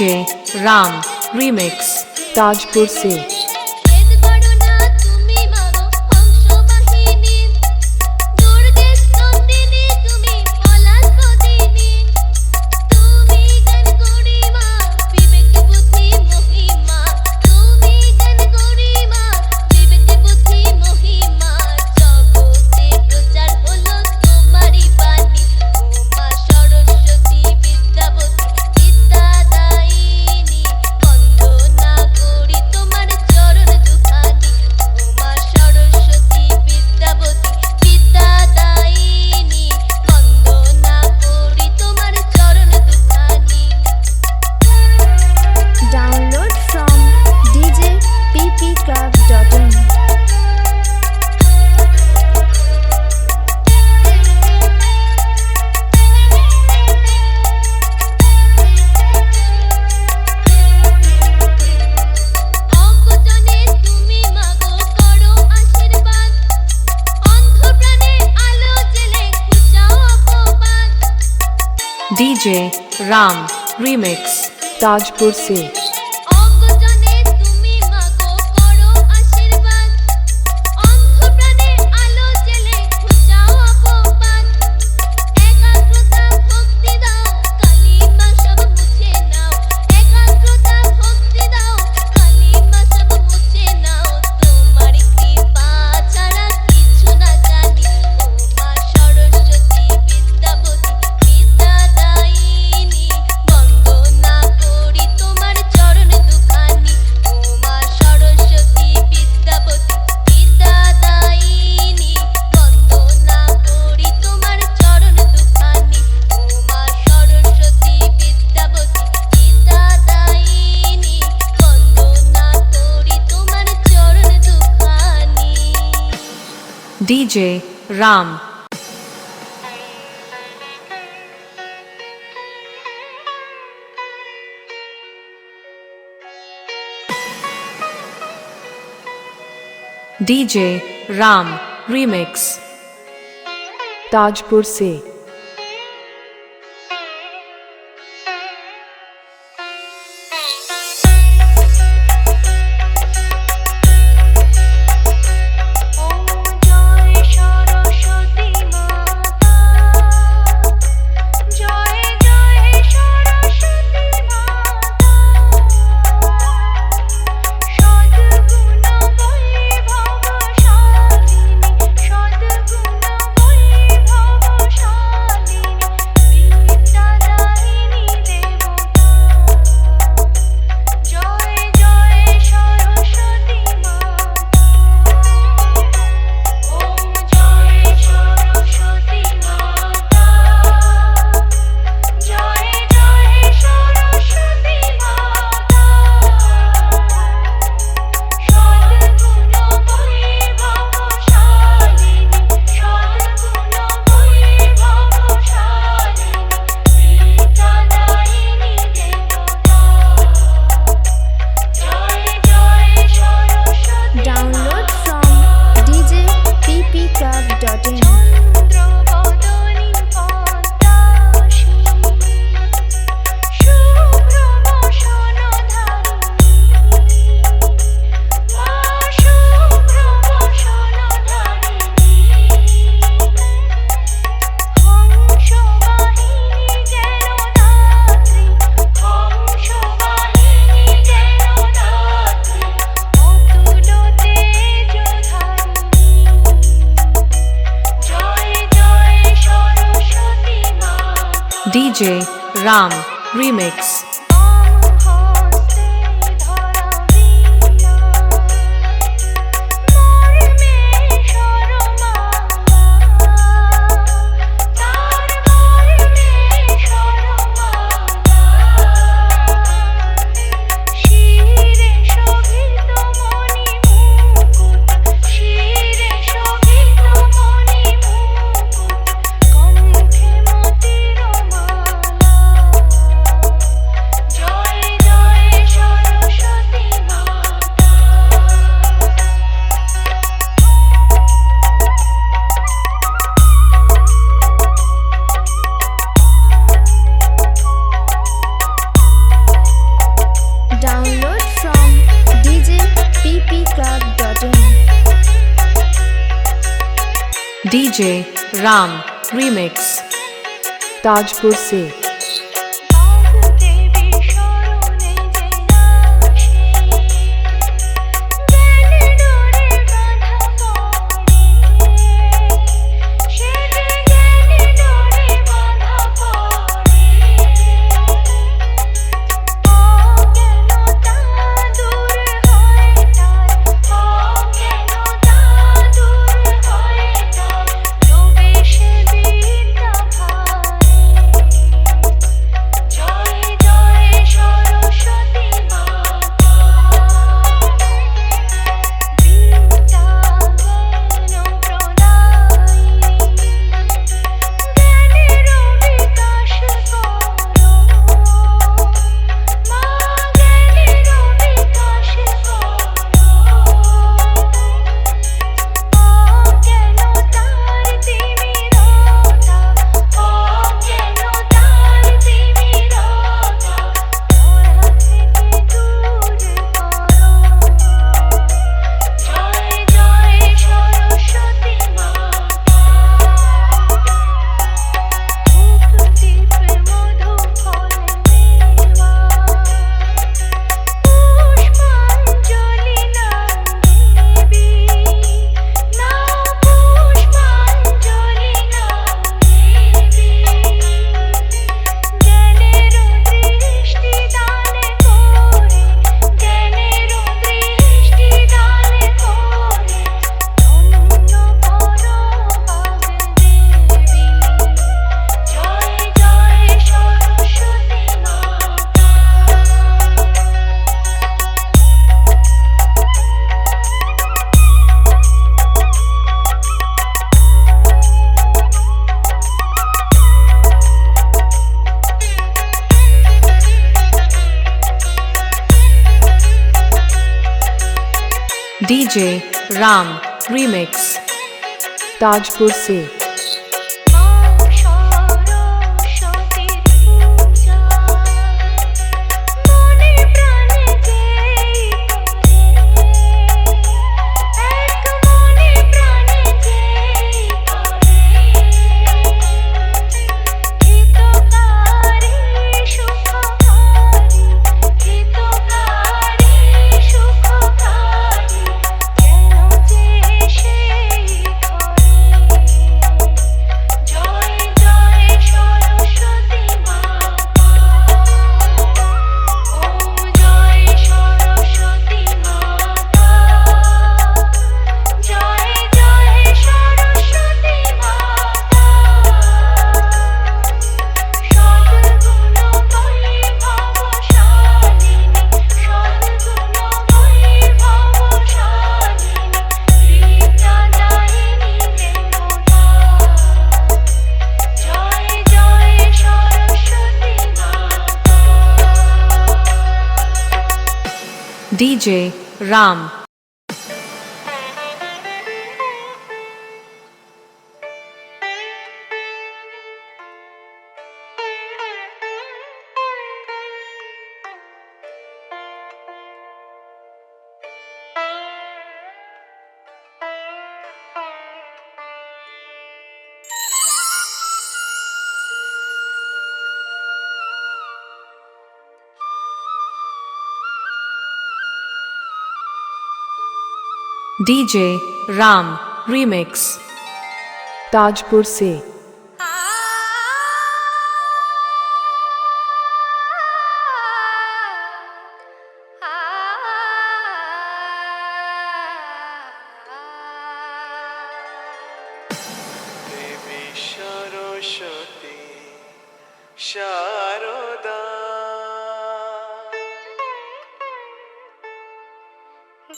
DJ Ram Remix Tajpur se DJ Ram Remix Tajpur se DJ Ram DJ Ram Remix Tajpur se DJ Ram Remix DJ Ram Remix Tajpur se DJ Ram Remix Tajpur se DJ Ram DJ Ram Remix Tajpur se Devi Saraswati Sharoda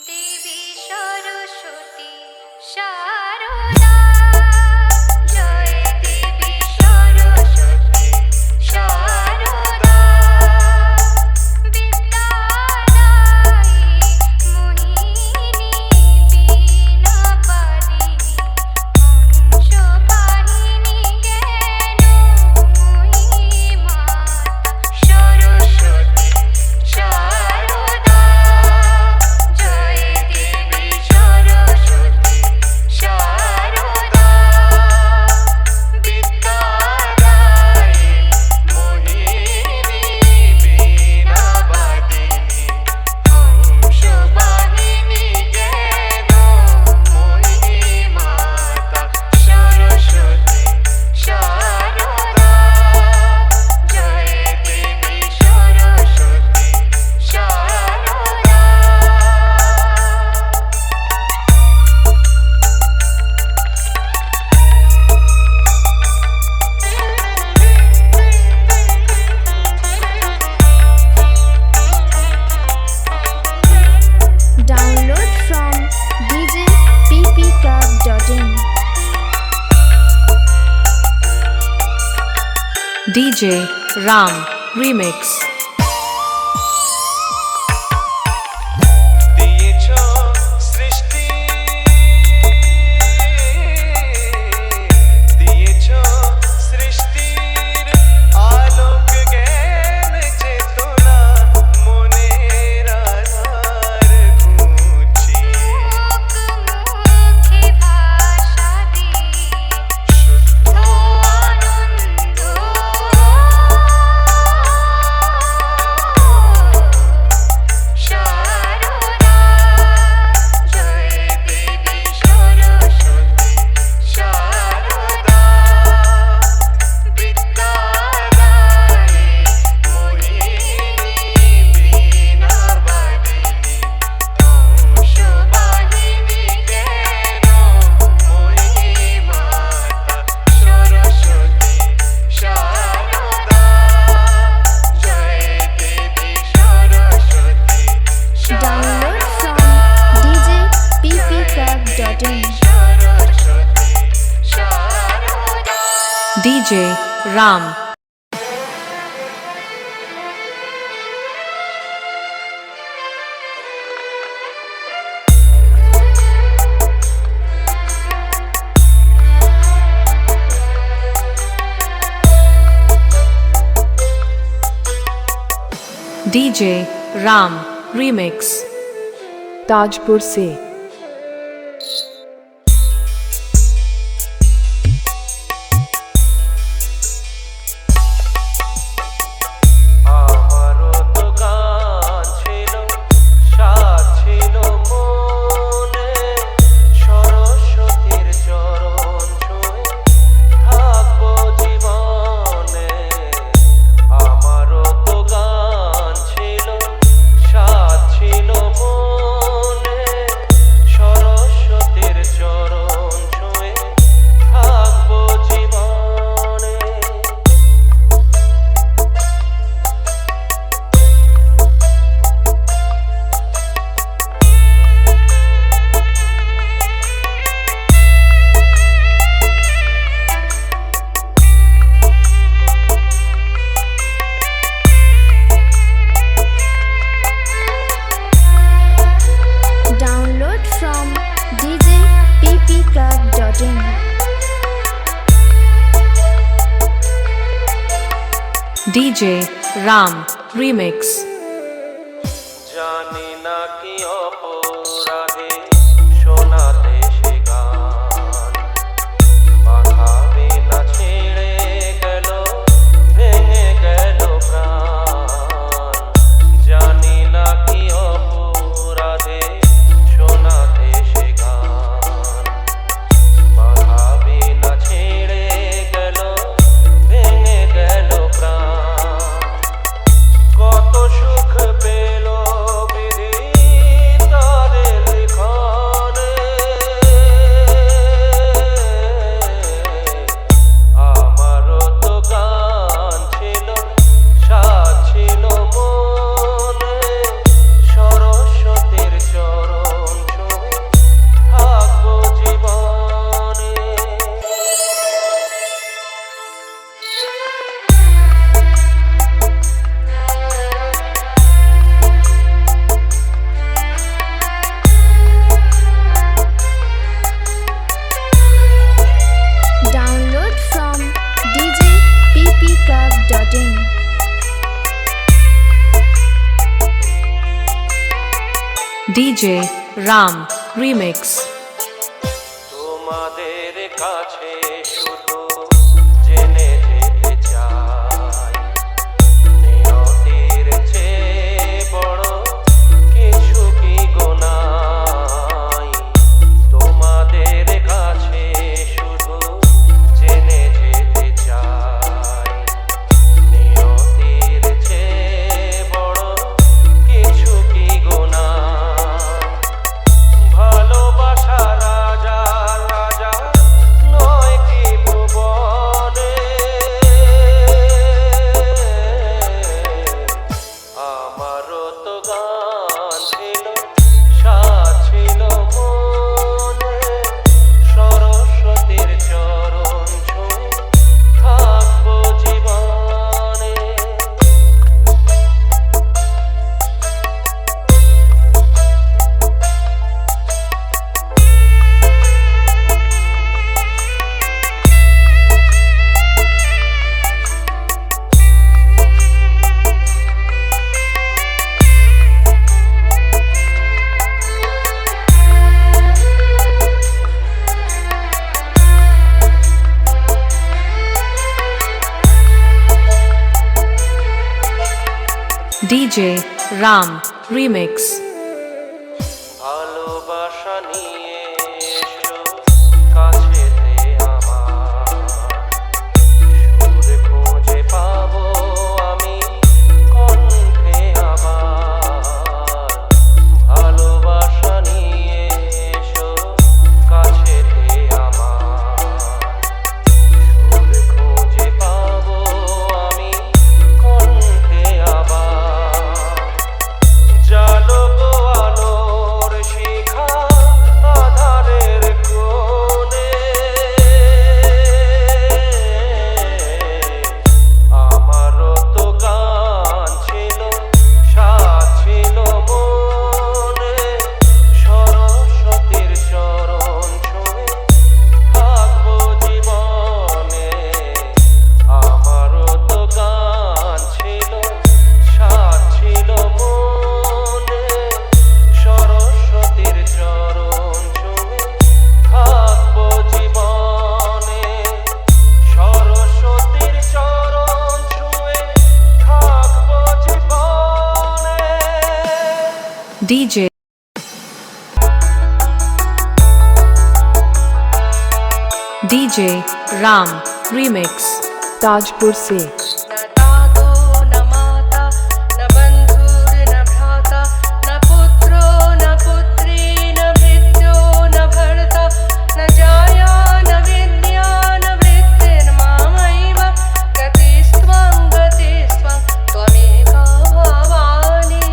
দেবী সরস্বতী শারদা জয় DJ Ram Remix. দিয়েছ সৃষ্টি দিয়েছ সৃষ্টির আলোক জ্ঞান চেতনা মনের আধার ঘুচিয়ে মুখে ভাষা দিয়ে শুদ্ধ আনন্দ শারদা জয় দেবী সরস্বতী শারদা বিদ্যাদায়ী মোহিনী বীণা বাদিনী অংশবাহিনী জ্ঞান মহিমাতা সরস্বতী শারদা জয় দেবী Saraswati Download from djppclub.in. Saraswati Sharada DJ Ram. DJ Ram Remix. Tajpur se. আমারও তো গান ছিল সাথ ছিল মনে সরস্বতীর চরণ ছুঁয়ে থাকবো জীবনে আমারও তো গান ছিল সাথ ছিল মনে সরস্বতীর চরণ ছুঁয়ে থাকবো জীবনে Download from djppclub.in. DJ Ram Remix. জানি না কি অপরাধে শোনাতে সে গান বাঁধাবে না ছেড়ে গেল ভেঙে গেল প্রাণ জানি না কি অপরাধে শোনাতে সে গান বাঁধাবে না ছেড়ে গেল ভেঙে গেল প্রাণ কত সুখ পেল বিধি তাদের লিখনে আমারও তো গান ছিল সাথ ছিল মনে সরস্বতীর চরণ ছুঁয়ে থাকবো জীবনে Download from djppclub.in. DJ Ram Remix. তোমাদের কাছে শুধু জেনে যেতে চাই নিয়তির চেয়ে বড় কিছু কি গোনাই তোমাদের কাছে শুধু জেনে যেতে চাই নিয়তির চেয়ে বড় কিছু কি গোনাই ভালোবাসা রাজা রাজা DJ Ram Remix. ভালোবাসা নিয়ে এসো কাছেতে আমার, সুর খুঁজে পাবো আমি কণ্ঠে আবার। ভালোবাসা নিয়ে এসো কাছেতে আমার, সুর খুঁজে পাবো আমি কণ্ঠে আবার। জালো গো আলোর শিখা আধারের কোণে, আমারও তো গান ছিল, সাথ ছিল মনে। সরস্বতীর চরণ ছুঁয়ে থাকবো জীবনে। আমারও তো গান ছিল, সাথ ছিল মনে। সরস্বতীর চরণ ছুঁয়ে থাকবো জীবনে। সরস্বতীর চরণ ছুঁয়ে থাকবো জীবনে। DJ DJ Ram Remix. Tajpur se न दातो न माता न बन्धुर् न भ्राता न पुत्रो न पुत्री न भृत्यो न भर्ता न जाया न विद्या न वृत्तिर्मामैव गतिस्त्वं त्वमेका Bhavani.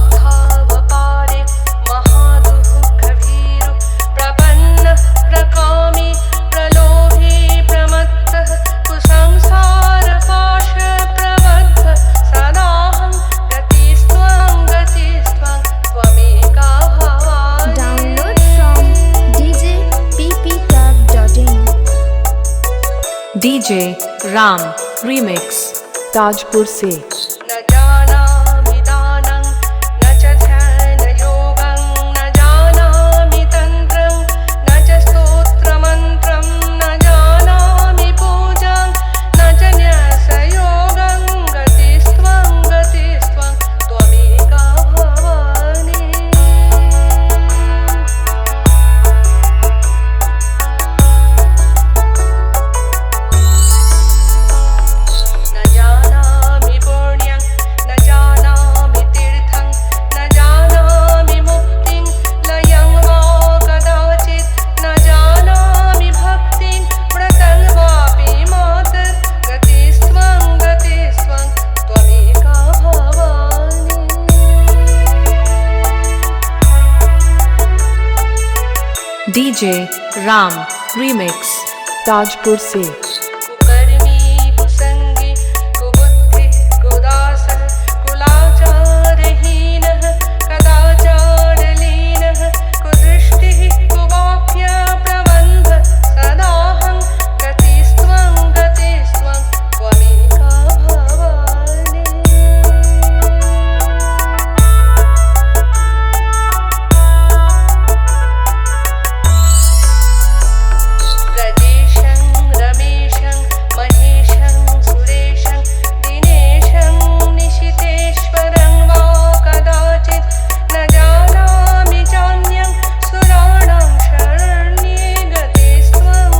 भवाब्धावपारे महादुःखभीरु प्रपन्नः प्रकामी प्रलोभी प्रमत्तः कुसंसारपाशप्रबद्धः सदाहं गतिस्त्वं त्वमेका Bhavani. Download from djppclub.in. DJ Ram Remix. Tajpur se न जानामि दानं न च ध्यानयोगं न जानामि तन्त्रं न च स्तोत्रमन्त्रं न जानामि पूजां न च न्यासयोगं गतिस्त्वं त्वमेका भवानी। न जानामि पुण्यं न जानामि तीर्थं न जानामि मुक्तिं लयं वा कदाचित् न जानामि भक्तिं व्रतं वापि मातर् गतिस्त्वं त्वमेका Bhavani. DJ Ram Remix. Tajpur se कुकर्मी कुसंगी कुबुद्धि कुदासः कुलाचारहीनः कदाचारलीनः कुदृष्टिः कुवाक्य प्रबन्धः सदाहं गतिस्त्वं त्वमेका Bhavani. प्रदेशं रमेशं महेशं सुरेशं दिनेशं निशितेश्वरं वा कदाचित् न जानामि चान्यं सुराणां शरण्ये गतिस्त्वं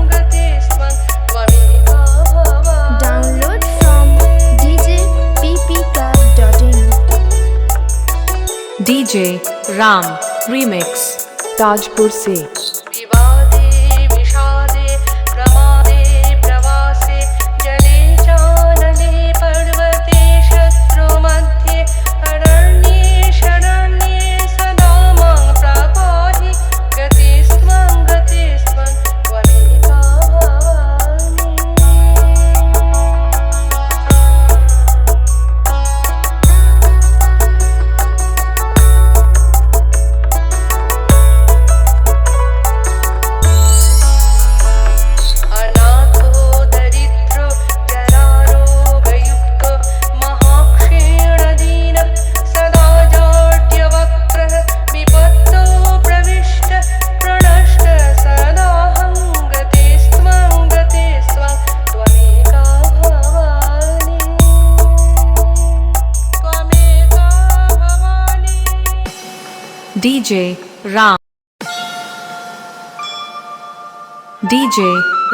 त्वमेका Bhavani. Download from djppclub.in. DJ Ram Remix. Tajpur se विवादे विषादे प्रमादे प्रवासे जले चानले पर्वते शत्रुमध्ये अरण्ये शरण्ये सदा मां प्रपाहि गतिस्त्वं त्वमेका Bhavani. DJ Ram. DJ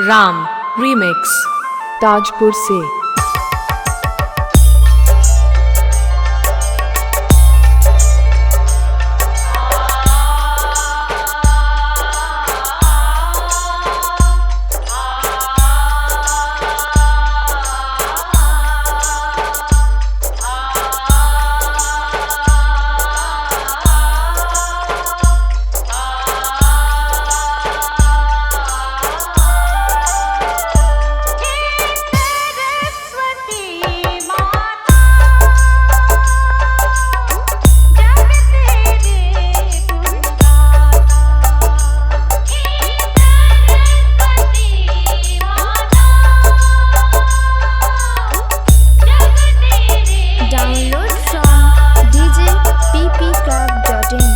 Ram Remix Tajpur se Download from djppclub.in.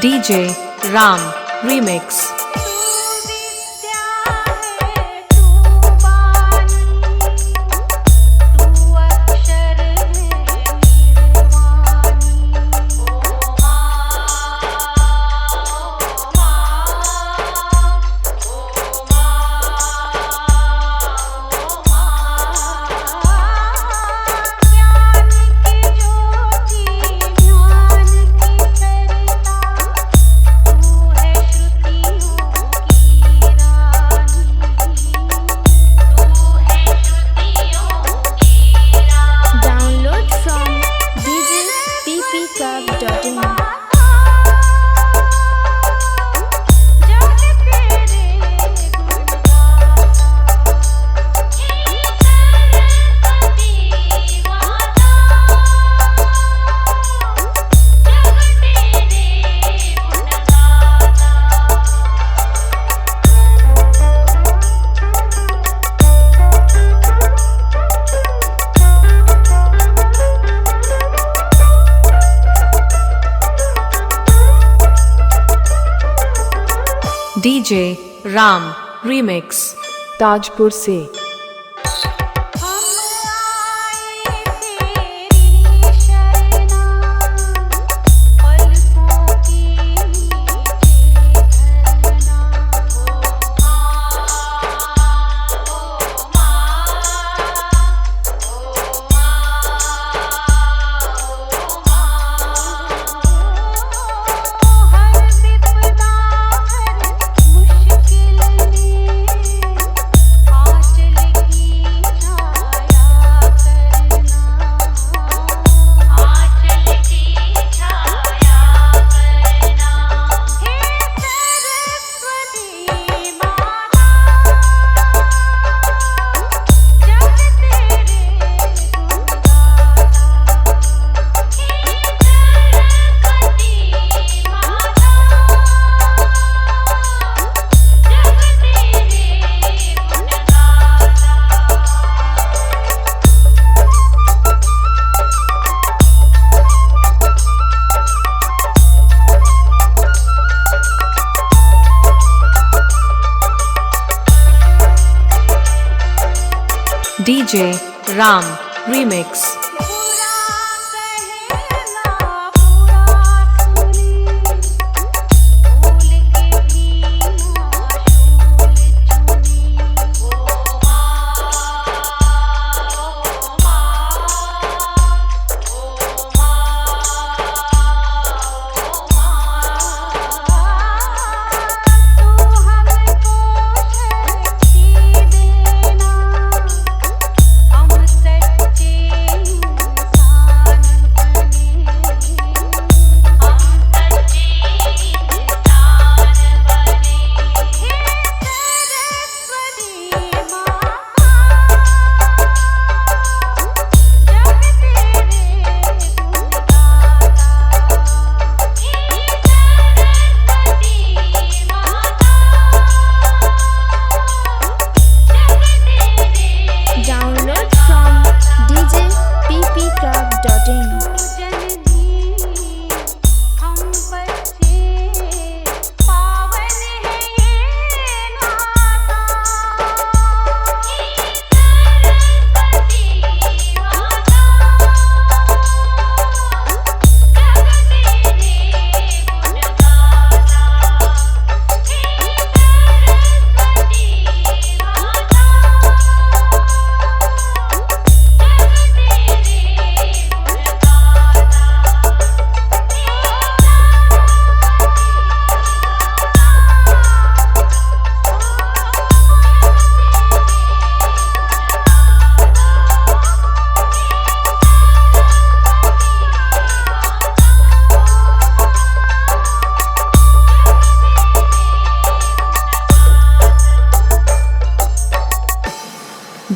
DJ Ram Remix Download from djppclub.in. DJ Ram Remix Tajpur se DJ Ram Remix